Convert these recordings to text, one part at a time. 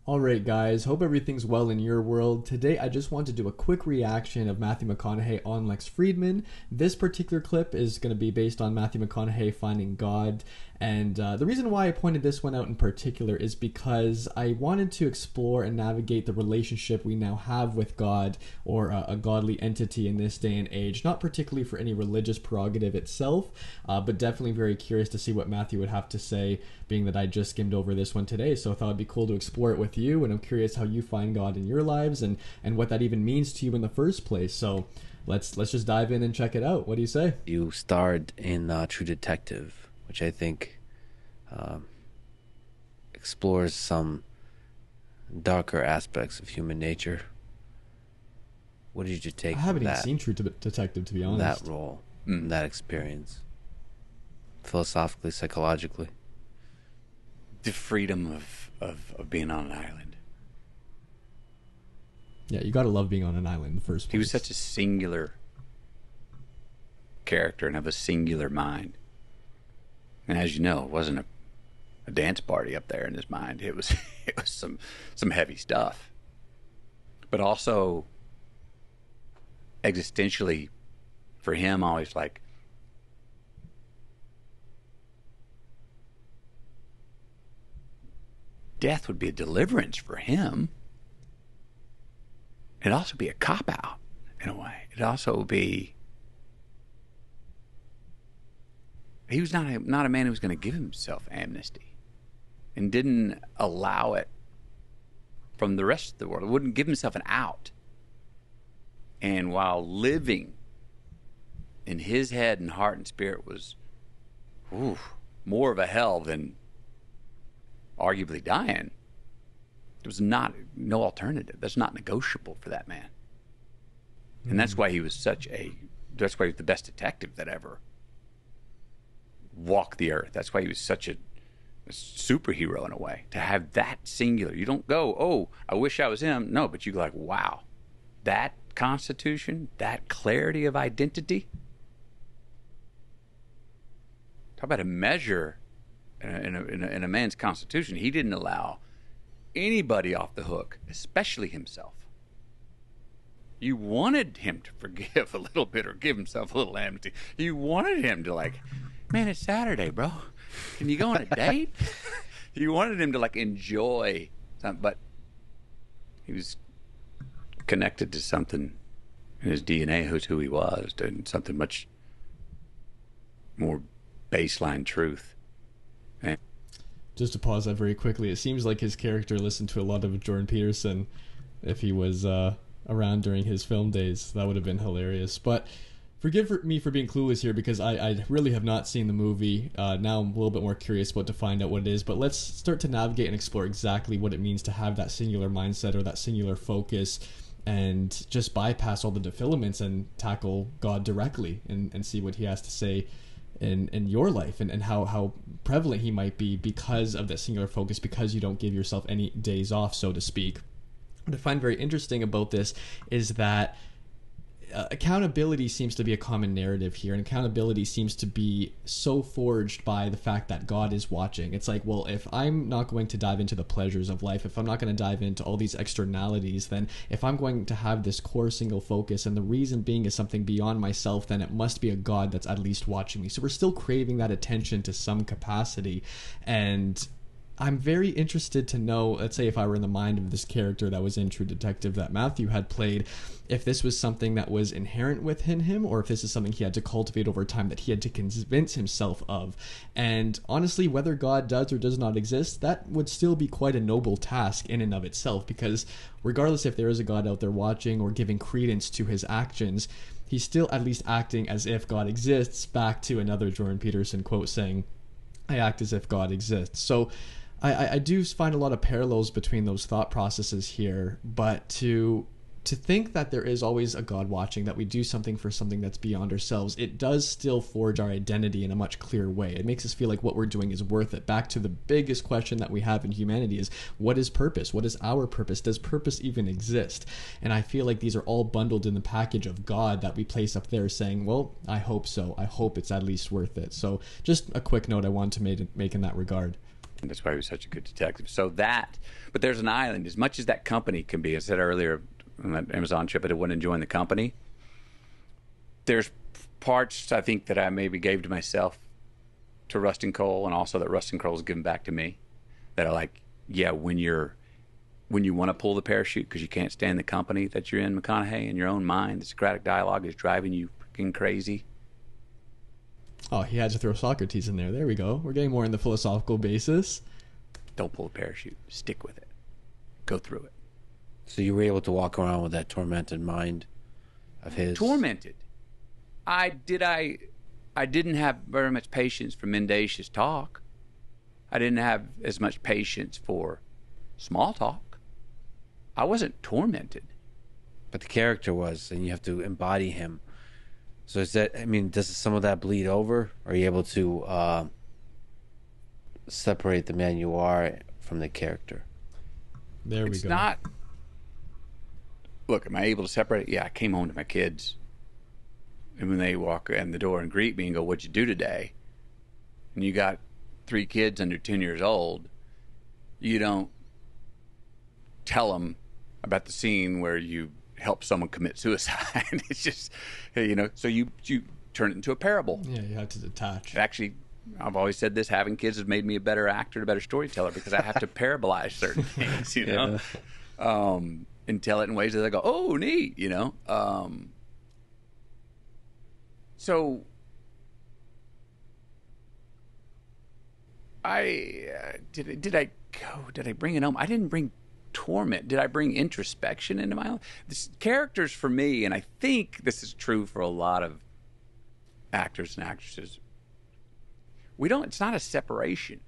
Alright guys, hope everything's well in your world. Today I just want to do a quick reaction of Matthew McConaughey on Lex Friedman. This particular clip is going to be based on Matthew McConaughey finding God. And the reason why I pointed this one out in particular is because I wanted to explore and navigate the relationship we now have with God, or a godly entity in this day and age. Not particularly for any religious prerogative itself, but definitely very curious to see what Matthew would have to say, being that I just skimmed over this one today. So I thought it'd be cool to explore it with you, and I'm curious how you find God in your lives and what that even means to you in the first place. So let's just dive in and check it out. What do you say? You starred in True Detective, which I think explores some darker aspects of human nature. What did you take I haven't from even that, seen True Detective, to be honest. that role, that experience, philosophically, psychologically? The freedom of being on an island. Yeah, you gotta love being on an island in the first place. He was such a singular character and of a singular mind. And as you know, it wasn't a dance party up there in his mind. It was some heavy stuff. But also existentially for him, always like, death would be a deliverance for him. It'd also be a cop-out in a way. It'd also be... He was not a man who was going to give himself amnesty and didn't allow it from the rest of the world. He wouldn't give himself an out. And while living in his head and heart and spirit was more of a hell than arguably dying, there was no alternative. That's not negotiable for that man. And that's why he was that's why he was the best detective that ever walked the earth. That's why he was such a superhero in a way, to have that singular. You don't go, oh, I wish I was him. No, but you go like, wow, that constitution, that clarity of identity. Talk about a measure in a man's constitution. He didn't allow anybody off the hook, especially himself. You wanted him to forgive a little bit or give himself a little amnesty. You wanted him to like, man, it's Saturday, bro. Can you go on a date? You wanted him to like enjoy something, but he was connected to something in his DNA, who's who he was, to something much more baseline truth. And just to pause that very quickly, it seems like his character listened to a lot of Jordan Peterson. If he was around during his film days, that would have been hilarious. But forgive me for being clueless here, because I really have not seen the movie. Now I'm a little bit more curious about to find out what it is. But let's start to navigate and explore exactly what it means to have that singular mindset or that singular focus, and just bypass all the defilements and tackle God directly and see what he has to say in your life, and how prevalent he might be because of that singular focus, because you don't give yourself any days off, so to speak. What I find very interesting about this is that accountability seems to be a common narrative here, and accountability seems to be so forged by the fact that God is watching. It's like, well, if I'm not going to dive into the pleasures of life, if I'm not going to dive into all these externalities, then if I'm going to have this core single focus, and the reason being is something beyond myself, then it must be a God that's at least watching me. So we're still craving that attention to some capacity. And I'm very interested to know, let's say if I were in the mind of this character that was in True Detective that Matthew had played, if this was something that was inherent within him, or if this is something he had to cultivate over time, that he had to convince himself of. And honestly, whether God does or does not exist, that would still be quite a noble task in and of itself, because regardless if there is a God out there watching or giving credence to his actions, he's still at least acting as if God exists, back to another Jordan Peterson quote saying, I act as if God exists. So I do find a lot of parallels between those thought processes here, but to think that there is always a God watching, that we do something for something that's beyond ourselves, it does still forge our identity in a much clearer way. It makes us feel like what we're doing is worth it. Back to the biggest question that we have in humanity is, what is purpose? What is our purpose? Does purpose even exist? And I feel like these are all bundled in the package of God that we place up there saying, well, I hope so. I hope it's at least worth it. So just a quick note I want to make in that regard. And that's why he was such a good detective. So that, but there's an island. As much as that company can be, I said earlier on that Amazon trip, I wasn't enjoying the company. There's parts I think that I maybe gave to myself to Rustin Cole, and also that Rustin Cole's given back to me. That are like, yeah, when you want to pull the parachute because you can't stand the company that you're in, McConaughey, in your own mind, the Socratic dialogue is driving you freaking crazy. Oh, he had to throw Socrates in there. There we go. We're getting more on the philosophical basis. Don't pull the parachute. Stick with it. Go through it. So you were able to walk around with that tormented mind of his? Tormented. I didn't have very much patience for mendacious talk. I didn't have as much patience for small talk. I wasn't tormented. But the character was, and you have to embody him. So is that, I mean, does some of that bleed over? Are you able to separate the man you are from the character? There we go. It's not... Look, am I able to separate it? Yeah, I came home to my kids. And when they walk in the door and greet me and go, "What'd you do today?" And you got 3 kids under 10 years old, you don't tell them about the scene where you help someone commit suicide. It's just, so you turn it into a parable. Yeah, you have to detach. Actually, I've always said this, having kids has made me a better actor, a better storyteller, because I have to parabolize certain things, Yeah. And tell it in ways that they go, "Oh, neat," So did I bring it home? I didn't bring torment. Did I bring introspection into my life? This characters for me, and I think this is true for a lot of actors and actresses, it's not a separation.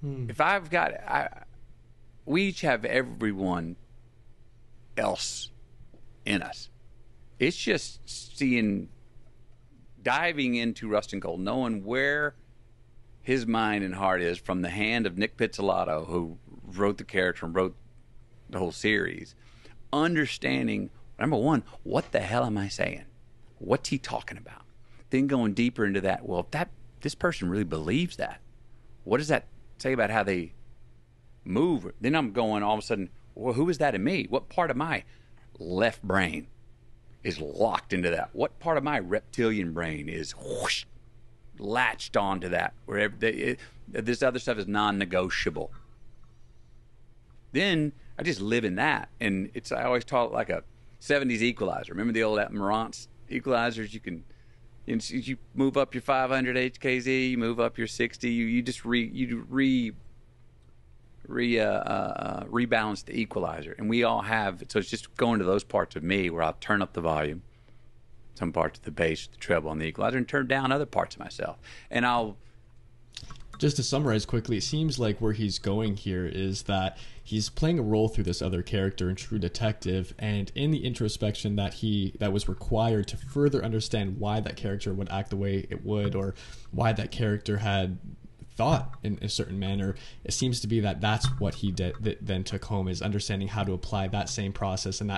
If I've got, we each have everyone else in us. It's just diving into Rustin Cole, knowing where his mind and heart is from the hand of Nick Pizzolatto, who wrote the character and wrote the whole series. Understanding, number one, what the hell am I saying? What's he talking about? Then going deeper into that, well, if this person really believes that, what does that say about how they move? Then I'm going all of a sudden, well, who is that in me? What part of my left brain is locked into that? What part of my reptilian brain is whoosh, latched onto that? Wherever this other stuff is non-negotiable. Then I just live in that, and I always call it like a '70s equalizer. Remember the old Marantz equalizers? You move up your 500 HKZ, you move up your 60, you just rebalance the equalizer, and we all have. So it's just going to those parts of me where I'll turn up the volume, some parts of the bass, the treble on the equalizer, and turn down other parts of myself. And I'll just to summarize quickly, it seems like where he's going here is that he's playing a role through this other character in True Detective, and in the introspection that was required to further understand why that character would act the way it would, or why that character had thought in a certain manner, it seems to be that's what he then took home, is understanding how to apply that same process and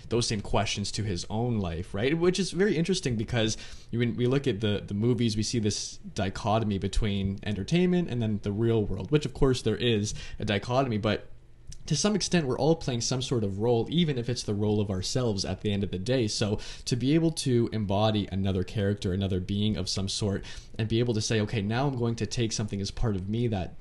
those same questions to his own life, right? Which is very interesting, because when we look at the movies, we see this dichotomy between entertainment and then the real world, which of course there is a dichotomy, but to some extent, we're all playing some sort of role, even if it's the role of ourselves at the end of the day. So to be able to embody another character, another being of some sort, and be able to say, okay, now I'm going to take something as part of me that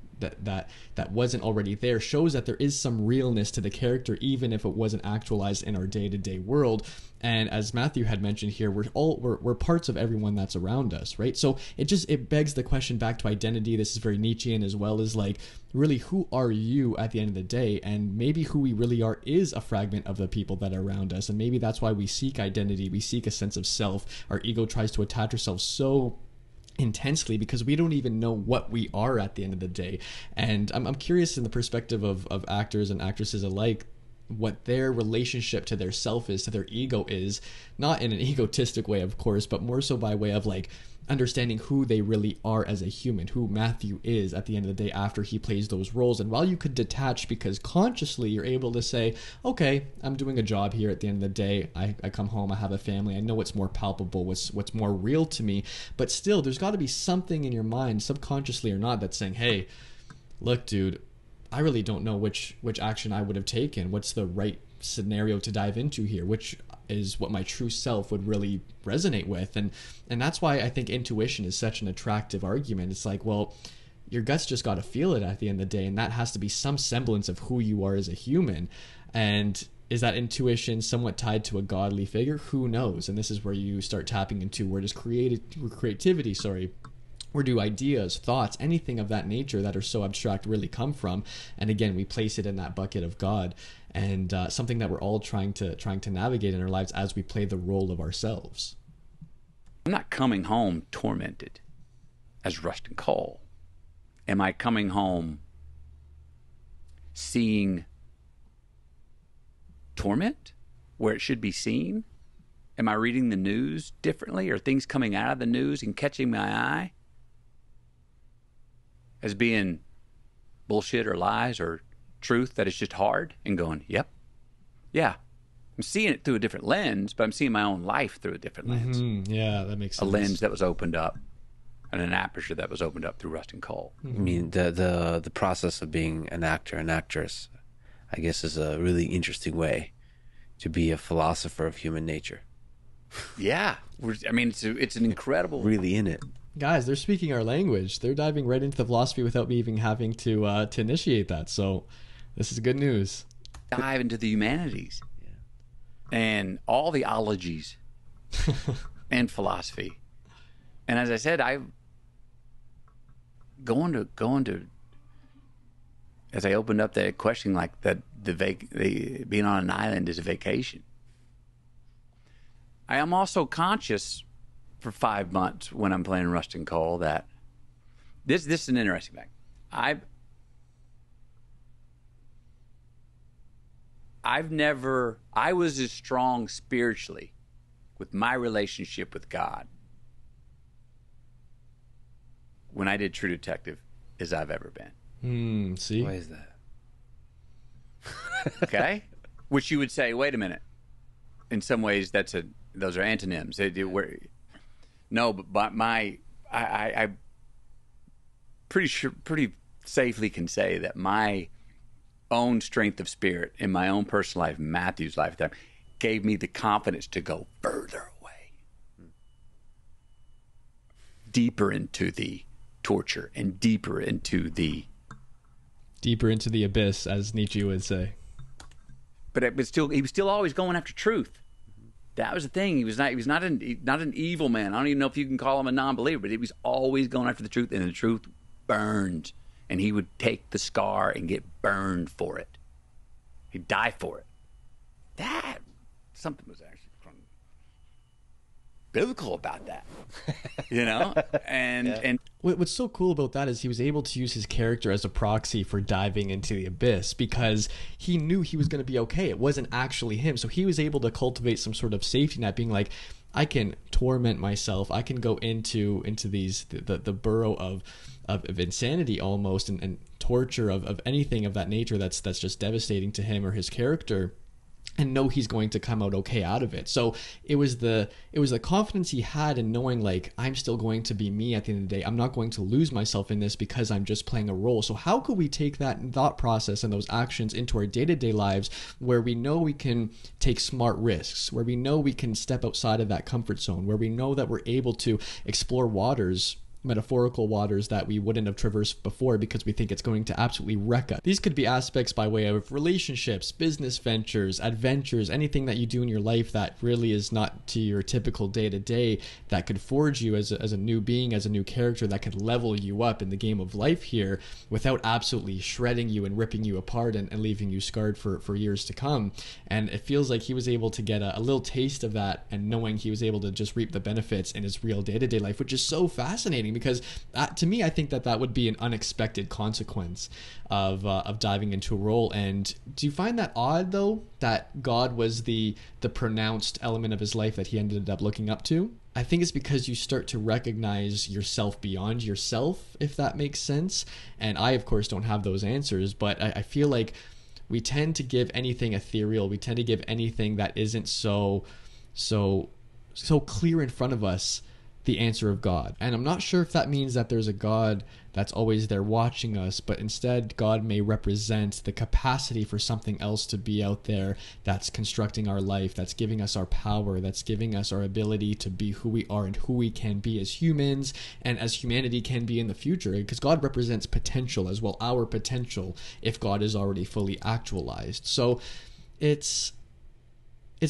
wasn't already there, shows that there is some realness to the character, even if it wasn't actualized in our day-to-day world. And as Matthew had mentioned here, we're parts of everyone that's around us, right? So it begs the question back to identity. This is very Nietzschean, as well as like, really, who are you at the end of the day? And maybe who we really are is a fragment of the people that are around us, and maybe that's why we seek identity. We seek a sense of self. Our ego tries to attach ourselves so intensely because we don't even know what we are at the end of the day. And I'm curious, in the perspective of actors and actresses alike, what their relationship to their self is, to their ego is, not in an egotistic way, of course, but more so by way of like understanding who they really are as a human, who Matthew is at the end of the day after he plays those roles. And while you could detach because consciously you're able to say, okay, I'm doing a job here at the end of the day, I come home, I have a family, I know what's more palpable, what's more real to me, but still there's got to be something in your mind, subconsciously or not, that's saying, hey, look, dude, I really don't know which action I would have taken. What's the right scenario to dive into here? Which is what my true self would really resonate with. And that's why I think intuition is such an attractive argument. It's like, well, your guts just got to feel it at the end of the day, and that has to be some semblance of who you are as a human. And is that intuition somewhat tied to a godly figure? Who knows? And this is where you start tapping into where does creativity, where do ideas, thoughts, anything of that nature that are so abstract really come from? And again, we place it in that bucket of God, and something that we're all trying to navigate in our lives as we play the role of ourselves. I'm not coming home tormented as Rustin Cole. Am I coming home seeing torment where it should be seen? Am I reading the news differently? Are things coming out of the news and catching my eye as being bullshit or lies or truth that is just hard, and going, yep, yeah, I'm seeing it through a different lens, but I'm seeing my own life through a different lens. Yeah, that makes sense. A lens that was opened up, and an aperture that was opened up through Rustin Cole. I mean, the process of being an actor, an actress, I guess, is a really interesting way to be a philosopher of human nature. Yeah, I mean, it's an incredible. Really in it. Guys, they're speaking our language. They're diving right into the philosophy without me even having to initiate that. So this is good news. Dive into the humanities and all the ologies and philosophy. And as I said, going to as I opened up that question, like that being on an island is a vacation. I am also conscious for 5 months when I'm playing Rustin Cole that this is an interesting fact. I was as strong spiritually with my relationship with God when I did True Detective as I've ever been. See? Why is that? Okay? Which you would say, wait a minute. In some ways, those are antonyms. No, but I pretty safely can say that my own strength of spirit in my own personal life, Matthew's lifetime, gave me the confidence to go further away, deeper into the torture and deeper into the abyss, as Nietzsche would say. But he was still always going after truth. That was the thing. He was not an evil man. I don't even know if you can call him a non-believer, but he was always going after the truth, and the truth burned. And he would take the scar and get burned for it. He'd die for it. That something was actually biblical about that, And what's so cool about that is he was able to use his character as a proxy for diving into the abyss, because he knew he was going to be okay. It wasn't actually him, so he was able to cultivate some sort of safety net, being like, I can torment myself. I can go into the burrow of insanity almost, and torture of anything of that nature that's just devastating to him or his character, and know he's going to come out okay out of it. So it was the confidence he had in knowing, like, I'm still going to be me at the end of the day. I'm not going to lose myself in this because I'm just playing a role. So how could we take that thought process and those actions into our day-to-day lives, where we know we can take smart risks, where we know we can step outside of that comfort zone, where we know that we're able to explore waters, metaphorical waters, that we wouldn't have traversed before because we think it's going to absolutely wreck us. These could be aspects by way of relationships, business ventures, adventures, anything that you do in your life that really is not to your typical day-to-day, that could forge you as a new being, as a new character, that could level you up in the game of life here without absolutely shredding you and ripping you apart and leaving you scarred for years to come. And it feels like he was able to get a little taste of that, and knowing he was able to just reap the benefits in his real day-to-day life, which is so fascinating. Because to me, I think that would be an unexpected consequence of diving into a role. And do you find that odd, though, that God was the pronounced element of his life that he ended up looking up to? I think it's because you start to recognize yourself beyond yourself, if that makes sense. And I, of course, don't have those answers, but I feel like we tend to give anything ethereal. We tend to give anything that isn't so clear in front of us the answer of God. And I'm not sure if that means that there's a God that's always there watching us, but instead God may represent the capacity for something else to be out there that's constructing our life, that's giving us our power, that's giving us our ability to be who we are and who we can be as humans and as humanity can be in the future, because God represents potential as well, our potential, if God is already fully actualized. So it's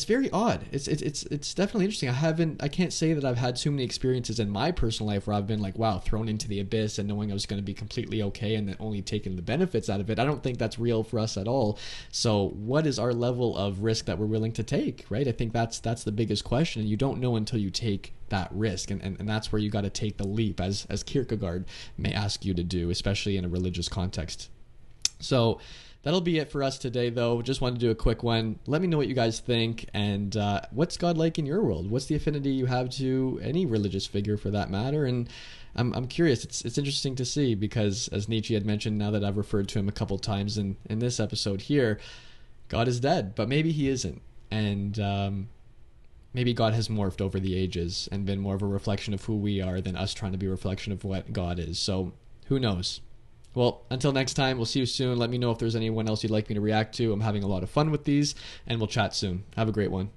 very odd. It's definitely interesting. I can't say that I've had too many experiences in my personal life where I've been like, wow, thrown into the abyss and knowing I was going to be completely okay and then only taking the benefits out of it. I don't think that's real for us at all. So what is our level of risk that we're willing to take, right? I think that's the biggest question, and you don't know until you take that risk, and that's where you got to take the leap, as Kierkegaard may ask you to do, especially in a religious context. So that'll be it for us today, though. Just wanted to do a quick one. Let me know what you guys think, and what's God like in your world? What's the affinity you have to any religious figure, for that matter? And I'm curious. It's interesting to see, because as Nietzsche had mentioned, now that I've referred to him a couple times in this episode here, God is dead, but maybe he isn't, and maybe God has morphed over the ages and been more of a reflection of who we are than us trying to be a reflection of what God is. So who knows? Well, until next time, we'll see you soon. Let me know if there's anyone else you'd like me to react to. I'm having a lot of fun with these, and we'll chat soon. Have a great one.